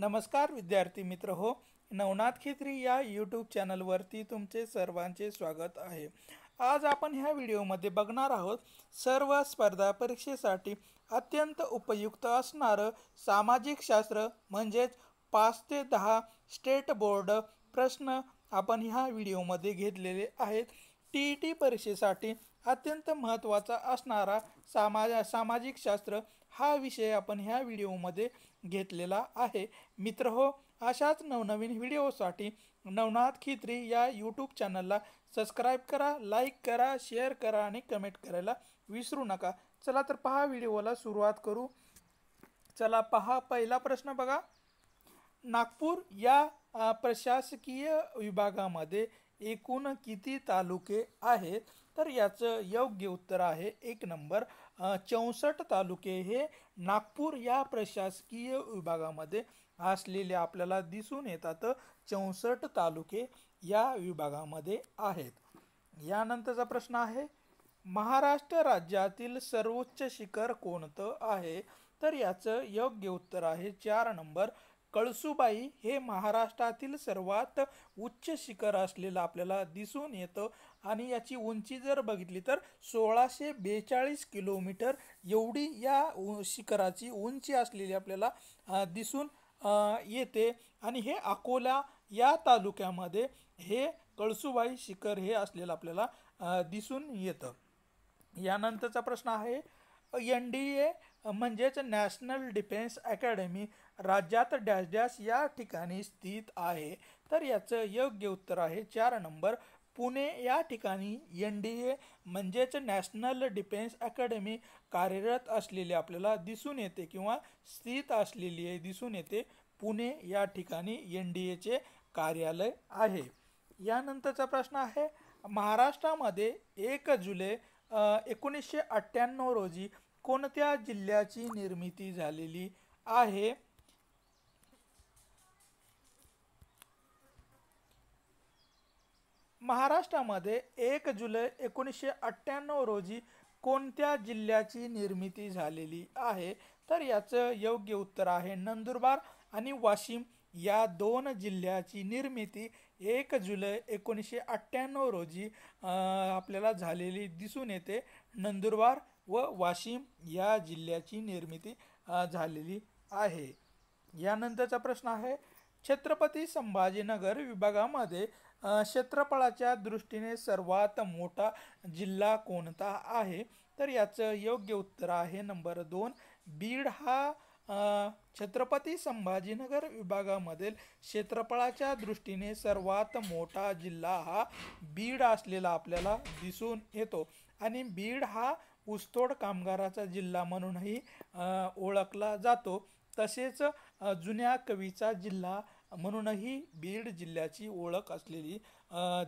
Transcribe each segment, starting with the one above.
नमस्कार विद्यार्थी मित्र हो. नवनाथ खेत्री या यूट्यूब चॅनलवरती तुमचे सर्वांचे स्वागत आहे. आज आपण ह्या व्हिडिओमध्ये बघणार आहोत सर्व स्पर्धा परीक्षेसाठी अत्यंत उपयुक्त असणारं सामाजिक शास्त्र म्हणजेच 5 ते 10 स्टेट बोर्ड प्रश्न आपण ह्या व्हिडिओमध्ये घेतलेले आहेत. TET परीक्षेसाठी अत्यंत महत्त्वाचा असणारा सामाजिक शास्त्र हा विषय आपण ह्या व्हिडिओमध्ये घेतलेला आहे. मित्र हो, अशाच नवनवीन व्हिडिओसाठी नवनाथ खित्री या यूट्यूब चॅनलला सबस्क्राईब करा, लाईक करा, शेअर करा आणि कमेंट करायला विसरू नका. चला तर पहा, व्हिडिओला सुरुवात करू. चला पहा, पहिला प्रश्न बघा. नागपूर या प्रशासकीय विभागामध्ये एकूण किती तालुके आहेत? तर याचं योग्य उत्तर आहे 1 नंबर 64 तालुके हे नागपूर या प्रशासकीय विभागामध्ये असलेले आपल्याला दिसून येतात. 64 तालुके या विभागामध्ये आहेत. यानंतरचा प्रश्न आहे, महाराष्ट्र राज्यातील सर्वोच्च शिखर कोणतं आहे? तर याचं योग्य उत्तर आहे 4 नंबर कळसुबाई हे महाराष्ट्रातील सर्वात उच्च शिखर असलेलं आपल्याला दिसून येतं आणि याची उंची जर बघितली तर 1642 किलोमीटर एवढी या शिखराची उंची असलेली आपल्याला दिसून येते आणि हे अकोला या तालुक्यामध्ये हे कळसुबाई शिखर हे असलेलं आपल्याला दिसून येतं. यानंतरचा प्रश्न आहे, NDA म्हणजेच नॅशनल डिफेन्स अकॅडमी राज्यात डॅश डॅश या ठिकाणी स्थित आहे? तर याचं योग्य उत्तर आहे 4 नंबर पुणे या ठिकाणी NDA म्हणजेच नॅशनल डिफेन्स अकॅडमी कार्यरत असलेले आपल्याला दिसून येते किंवा स्थित असलेली दिसून येते. पुणे या ठिकाणी NDAचे कार्यालय आहे. यानंतरचा प्रश्न आहे, महाराष्ट्रामध्ये 1 जुलै 1998 रोजी कोणत्या जिल्ह्याची निर्मिती झालेली आहे? महाराष्ट्रामध्ये 1 जुलै 1998 रोजी कोणत्या जिल्ह्याची निर्मिती झालेली आहे? तर याचं योग्य उत्तर आहे नंदुरबार आणि वाशिम या 2 जिल्ह्याची निर्मिती 1 जुलै 1998 रोजी आपल्याला झालेली दिसून येते. नंदुरबार व वाशिम या जिल्ह्याची निर्मिती झालेली आहे. यानंतरचा प्रश्न आहे, छत्रपती संभाजीनगर विभागामध्ये क्षेत्रफळाच्या दृष्टीने सर्वात मोठा जिल्हा कोणता आहे? तर याचं योग्य उत्तर आहे नंबर 2 बीड हा छत्रपती संभाजीनगर विभागामधील क्षेत्रफळाच्या दृष्टीने सर्वात मोठा जिल्हा हा बीड असलेला आपल्याला दिसून येतो आणि बीड हा ऊसतोड कामगाराचा जिल्हा म्हणूनही ओळखला जातो. तसेच जुन्या कवीचा जिल्हा म्हणूनही बीड जिल्ह्याची ओळख असलेली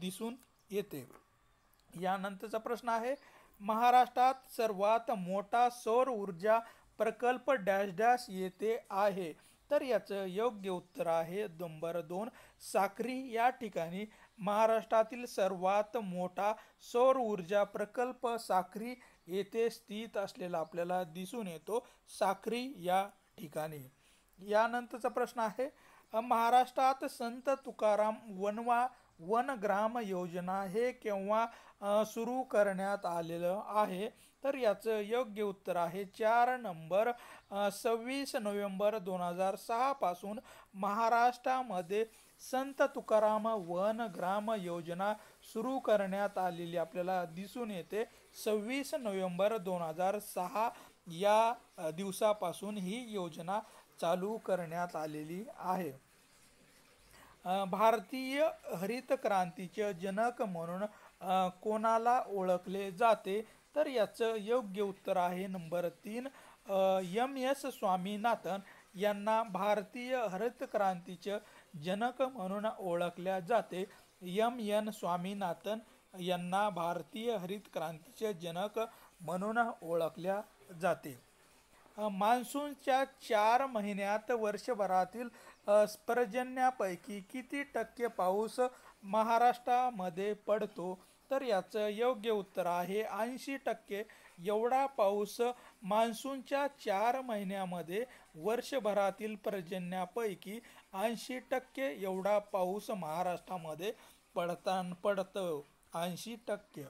दिसून येते. यानंतरचा प्रश्न आहे, महाराष्ट्रात सर्वात मोठा सौर ऊर्जा प्रकल्प डॅश डॅश येथे आहे? तर याचं योग्य उत्तर आहे नंबर 2 साक्री या ठिकाणी महाराष्ट्रातील सर्वात मोठा सौर ऊर्जा प्रकल्प साक्री येथे स्थित असलेला आपल्याला दिसून येतो. साक्री या ठिकाणी. यानंतरचा प्रश्न आहे, महाराष्ट्रात संत तुकाराम वनग्राम योजना हे केव्हा सुरू करण्यात आलेलं आहे? तर याचं योग्य उत्तर आहे 4 नंबर 26 नोव्हेंबर 2006 पासून महाराष्ट्रामध्ये संत तुकाराम वनग्राम योजना सुरू करण्यात आलेली आपल्याला दिसून येते. 26 नोव्हेंबर 2006 या दिवसापासून ही योजना चालू करण्यात आलेली आहे. भारतीय हरित क्रांतीचे जनक म्हणून कोणाला ओळखले जाते? तर याचं योग्य उत्तर आहे नंबर 3 MS स्वामीनाथन यांना भारतीय हरित क्रांतीचे जनक म्हणून ओळखल्या जाते. MN स्वामीनाथन यांना भारतीय हरित क्रांतीचे जनक म्हणून ओळखल्या जाते. मान्सूनच्या 4 महिन्यात वर्षभरातील पर्जन्यापैकी किती टक्के पाऊस महाराष्ट्रामध्ये पडतो? तर याचं योग्य उत्तर आहे 80% एवढा पाऊस मान्सूनच्या 4 महिन्यामध्ये वर्षभरातील पर्जन्यापैकी 80% एवढा पाऊस महाराष्ट्रामध्ये पडतं 80%.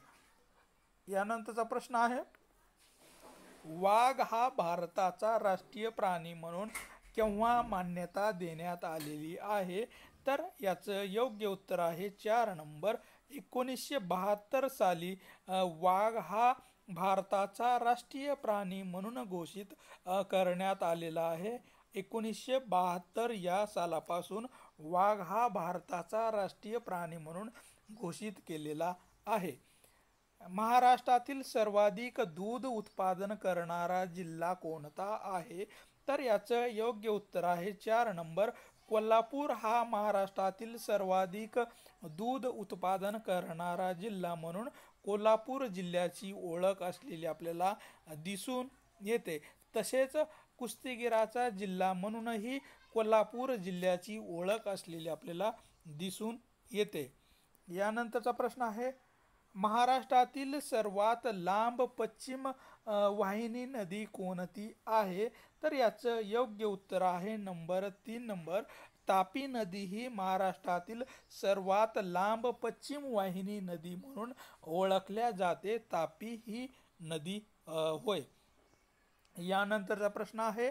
यानंतरचा प्रश्न आहे, वाघ हा भारताचा राष्ट्रीय प्राणी म्हणून केव्हा मान्यता देण्यात आलेली आहे? तर याचं योग्य उत्तर आहे 4 नंबर 1972 साली वाघ हा भारताचा राष्ट्रीय प्राणी म्हणून घोषित करण्यात आलेला आहे. 1972 या सालापासून वाघ हा भारताचा राष्ट्रीय प्राणी म्हणून घोषित केलेला आहे. महाराष्ट्रातील सर्वाधिक दूध उत्पादन करणारा जिल्हा कोणता आहे? तर याचं योग्य उत्तर आहे 4 नंबर कोल्हापूर हा महाराष्ट्रातील सर्वाधिक दूध उत्पादन करणारा जिल्हा म्हणून कोल्हापूर जिल्ह्याची ओळख असलेली आपल्याला दिसून येते. तसेच कुस्तीगिराचा जिल्हा म्हणूनही कोल्हापूर जिल्ह्याची ओळख असलेली आपल्याला दिसून येते. यानंतरचा प्रश्न आहे, महाराष्ट्रातील सर्वात लांब पश्चिम वाहिनी नदी कोणती आहे? तर याचं योग्य उत्तर आहे 3 नंबर तापी नदी ही महाराष्ट्रातील सर्वात लांब पश्चिम वाहिनी नदी म्हणून ओळखल्या जाते. तापी ही नदी होय. यानंतरचा प्रश्न आहे,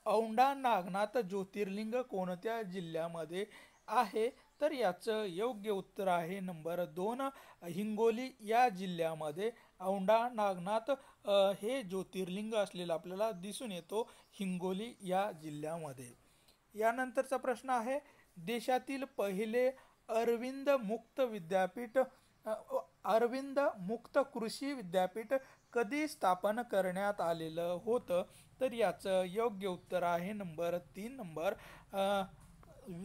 औंढा नागनाथ ज्योतिर्लिंग कोणत्या जिल्ह्यामध्ये आहे? तर याचं योग्य उत्तर आहे 2 हिंगोली या जिल्ह्यामध्ये औंढा नागनाथ हे ज्योतिर्लिंग असलेलं आपल्याला दिसून येतो हिंगोली या जिल्ह्यामध्ये. यानंतरचा प्रश्न आहे, देशातील पहिले अरविंद मुक्त कृषी विद्यापीठ कधी स्थापन करण्यात आलेलं होतं? तर याचं योग्य उत्तर आहे 3 नंबर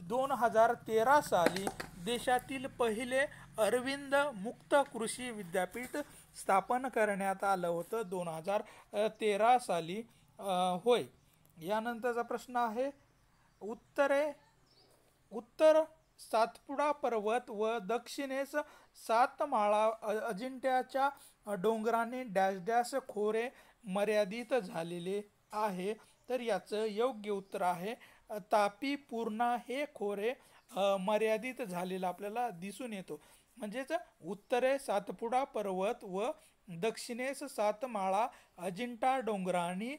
2013 साली देशातील पहिले अरविंद मुक्त कृषी विद्यापीठ स्थापन करण्यात आलं होतं 2013 साली होय. यानंतरचा प्रश्न आहे, उत्तर सातपुडा पर्वत व दक्षिणेस सातमाळा अजिंठ्याच्या डोंगरांनी डॅश डॅश खोरे मर्यादित झालेले आहे? तर याचं योग्य उत्तर आहे तापी पूर्णा हे खोरे मर्यादित झालेलं आपल्याला दिसून येतो. म्हणजेच उत्तरे सातपुडा पर्वत व दक्षिणेस सातमाळा अजिंठा डोंगरांनी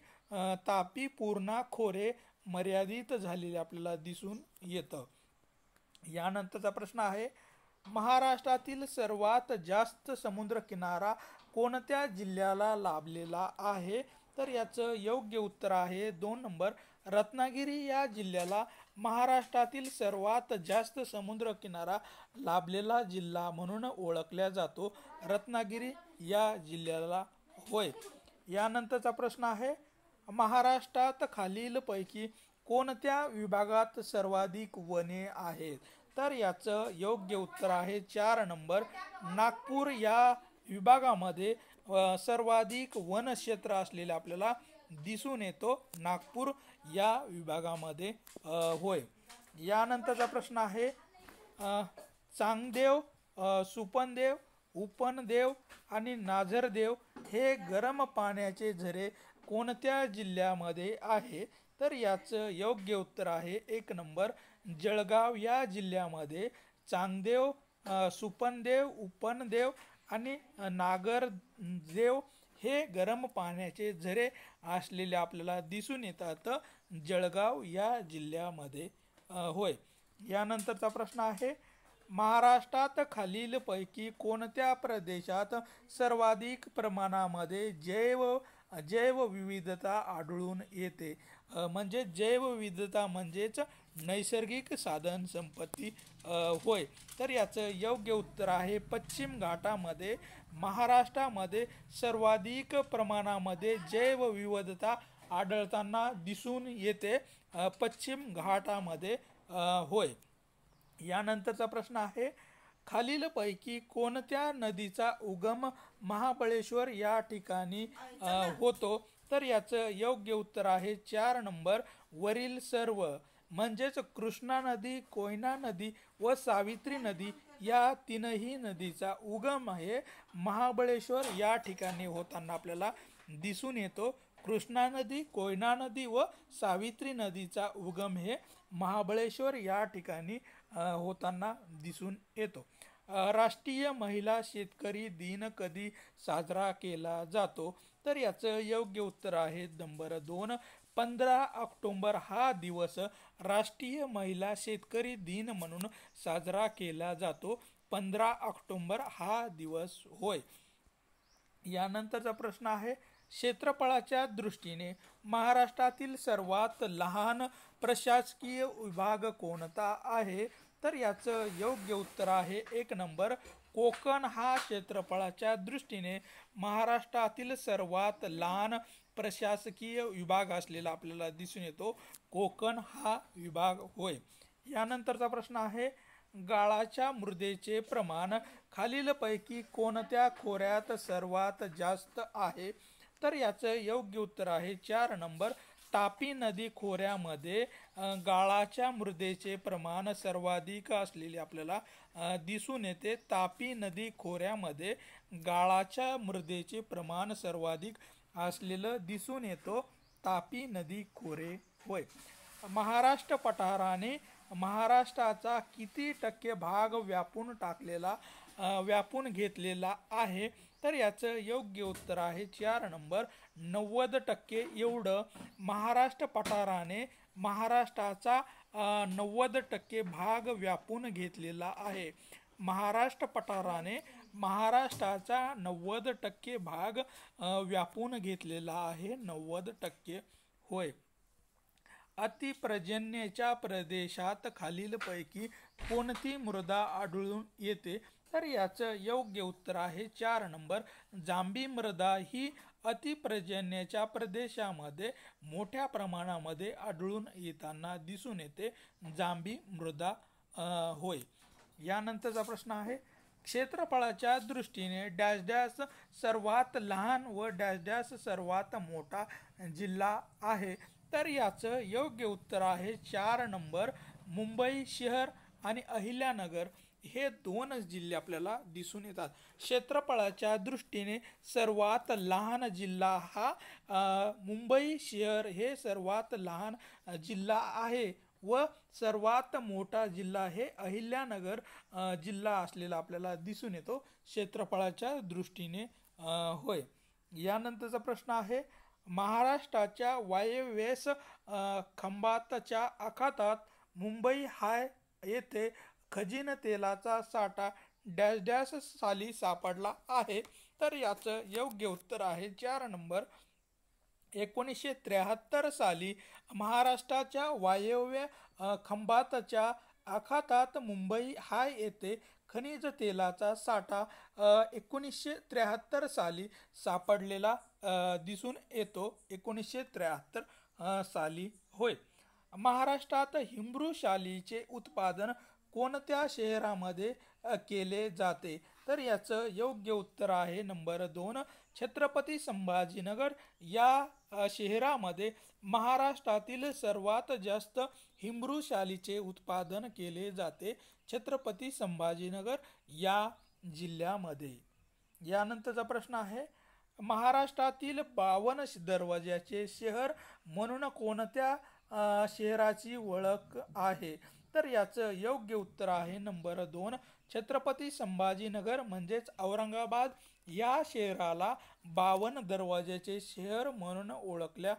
तापी पूर्णा खोरे मर्यादित झालेले आपल्याला दिसून येतं. यानंतरचा प्रश्न आहे, महाराष्ट्रातील सर्वात जास्त समुद्रकिनारा कोणत्या जिल्ह्याला लाभलेला आहे? तर याचं योग्य उत्तर आहे 2 नंबर रत्नागिरी या जिल्ह्याला महाराष्ट्रातील सर्वात जास्त समुद्रकिनारा लाभलेला जिल्हा म्हणून ओळखला जातो. रत्नागिरी या जिल्ह्याला होय. यानंतरचा प्रश्न आहे, महाराष्ट्रात खालीलपैकी कोणत्या विभागात सर्वाधिक वने आहेत? तर याचं योग्य उत्तर आहे 4 नंबर नागपूर या विभागामध्ये सर्वाधिक वनक्षेत्र असलेले आपल्याला दिसून येतो नागपूर या विभागामध्ये होय. यानंतरचा प्रश्न आहे, चांगदेव, सुपनदेव, उपनदेव आणि नाझरदेव हे गरम पाण्याचे झरे कोणत्या जिल्ह्यामध्ये आहे? तर याचं योग्य उत्तर आहे 1 नंबर जळगाव या जिल्ह्यामध्ये चांगदेव, सुपनदेव, उपनदेव आणि नागरदेव हे गरम पाण्याचे झरे असलेले आपल्याला दिसून येतात जळगाव या जिल्ह्यामध्ये होय. यानंतरचा प्रश्न आहे, महाराष्ट्रात खालीलपैकी कोणत्या प्रदेशात सर्वाधिक प्रमाणामध्ये जैवविविधता आढळून येते? म्हणजे जैवविविधता म्हणजेच नैसर्गिक साधन संपत्ती होय. तर याचं योग्य उत्तर आहे पश्चिम घाटामध्ये महाराष्ट्रामध्ये सर्वाधिक प्रमाणामध्ये जैवविविधता आढळताना दिसून येते पश्चिम घाटामध्ये होय. यानंतरचा प्रश्न आहे, खालीलपैकी कोणत्या नदीचा उगम महाबळेश्वर या ठिकाणी होतो? तर याचं योग्य उत्तर आहे 4 नंबर वरील सर्व म्हणजेच कृष्णा नदी, कोयना नदी व सावित्री नदी या तीनही नदीचा उगम हे महाबळेश्वर या ठिकाणी होताना आपल्याला दिसून येतो। कृष्णा नदी, कोयना नदी व सावित्री नदीचा उगम हे महाबळेश्वर या ठिकाणी होताना दिसून येतो। राष्ट्रीय महिला शेतकरी दिन कधी साजरा केला जातो? तर याचं योग्य उत्तर आहे नंबर 2, 15 ऑक्टोबर हा दिवस राष्ट्रीय महिला शेतकरी दिन म्हणून साजरा केला जातो। 15 ऑक्टोबर हा दिवस होय। यानंतरचा प्रश्न आहे, क्षेत्रफळाच्या दृष्टीने महाराष्ट्रातील सर्वात लहान प्रशासकीय विभाग कोणता आहे? तर याचं योग्य उत्तर आहे 1 नंबर, कोकण हा क्षेत्रफळाच्या दृष्टीने महाराष्ट्रातील सर्वात लहान प्रशासकीय विभाग असलेला आपल्याला दिसून येतो। कोकण हा विभाग होय। यानंतरचा प्रश्न आहे, गाळाच्या मृदेचे प्रमाण खालीलपैकी कोणत्या खोऱ्यात सर्वात जास्त आहे? तर याचं योग्य उत्तर आहे 4 नंबर, तापी नदी खोऱ्यामध्ये गाळाच्या मृदेचे प्रमाण सर्वाधिक असलेले आपल्याला दिसून येते। तापी नदी खोऱ्यामध्ये गाळाच्या मृदेचे प्रमाण सर्वाधिक असलेलं दिसून येतो। तापी नदी खोरे होय। महाराष्ट्र पठाराने महाराष्ट्राचा किती टक्के भाग व्यापून घेतलेला आहे? तर याचं योग्य उत्तर आहे 4 नंबर, 90% एवढं महाराष्ट्र पठाराने महाराष्ट्राचा 90% भाग व्यापून घेतलेला आहे। महाराष्ट्र पठाराने महाराष्ट्राचा 90% भाग व्यापून घेतलेला आहे, 90% होय। अतिपर्जन्याच्या प्रदेशात खालीलपैकी कोणती मृदा आढळून येते? तर याचं योग्य उत्तर आहे 4 नंबर, जांभी मृदा ही अतिपर्जन्याच्या प्रदेशामध्ये मोठ्या प्रमाणामध्ये आढळून येताना दिसून येते, जांभी मृदा होय। यानंतरचा प्रश्न आहे, क्षेत्रफळाच्या दृष्टीने डॅश डॅश सर्वात लहान व डॅश डॅश सर्वात मोठा जिल्हा आहे? तर याचं योग्य उत्तर आहे 4 नंबर, मुंबई शहर आणि अहिल्यानगर हे 2 जिल्हे आपल्याला दिसून येतात। क्षेत्रफळाच्या दृष्टीने सर्वात लहान जिल्हा हा मुंबई शहर हे सर्वात लहान जिल्हा आहे व सर्वात मोठा जिल्हा हे अहिल्यानगर जिल्हा असलेला आपल्याला दिसून येतो क्षेत्रफळाच्या दृष्टीने होय। यानंतरचा प्रश्न आहे, महाराष्ट्राच्या वायव्येस खंभातच्या आखातात मुंबई हाय येथे खजिन तेलाचा साठा डॅश डॅश साली सापडला आहे? तर याचं योग्य उत्तर आहे 4 नंबर, 1973 साली महाराष्ट्राच्या वायव्य खंभातच्या आखातात मुंबई हाय येथे खनिज तेलाचा साठा 1973 साली सापडलेला दिसून येतो, 1973 साली होय। महाराष्ट्रात हिमरू शालीचे उत्पादन कोणत्या शहरामध्ये केले जाते? तर याचं योग्य उत्तर आहे नंबर 2, छत्रपती संभाजीनगर या शहरामध्ये महाराष्ट्रातील सर्वात जास्त हिमरू शालीचे उत्पादन केले जाते, छत्रपती संभाजीनगर या जिल्ह्यामध्ये। यानंतरचा प्रश्न आहे, महाराष्ट्रातील 52 दरवाजाचे शहर म्हणून कोणत्या शहराची ओळख आहे? तर याचं योग्य उत्तर आहे नंबर 2, छत्रपती संभाजीनगर म्हणजेच औरंगाबाद या शहराला 52 दरवाजाचे शहर म्हणून ओळखल्या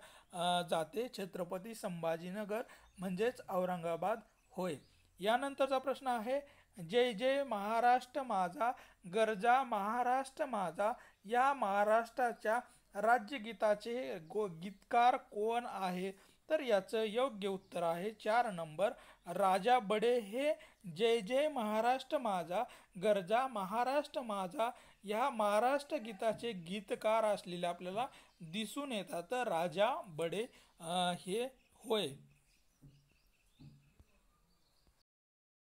जाते, छत्रपती संभाजीनगर म्हणजेच औरंगाबाद होय। यानंतरचा प्रश्न आहे, जय जय महाराष्ट्र माझा गरजा महाराष्ट्र माझा या महाराष्ट्राच्या राज्यगीताचे गीतकार कोण आहे? तर याचं योग्य उत्तर आहे 4 नंबर, राजा बडे हे जय जय महाराष्ट्र माझा गरजा महाराष्ट्र माझा या महाराष्ट्र गीताचे गीतकार असलेले आपल्याला दिसून येतात, राजा बडे हे होय।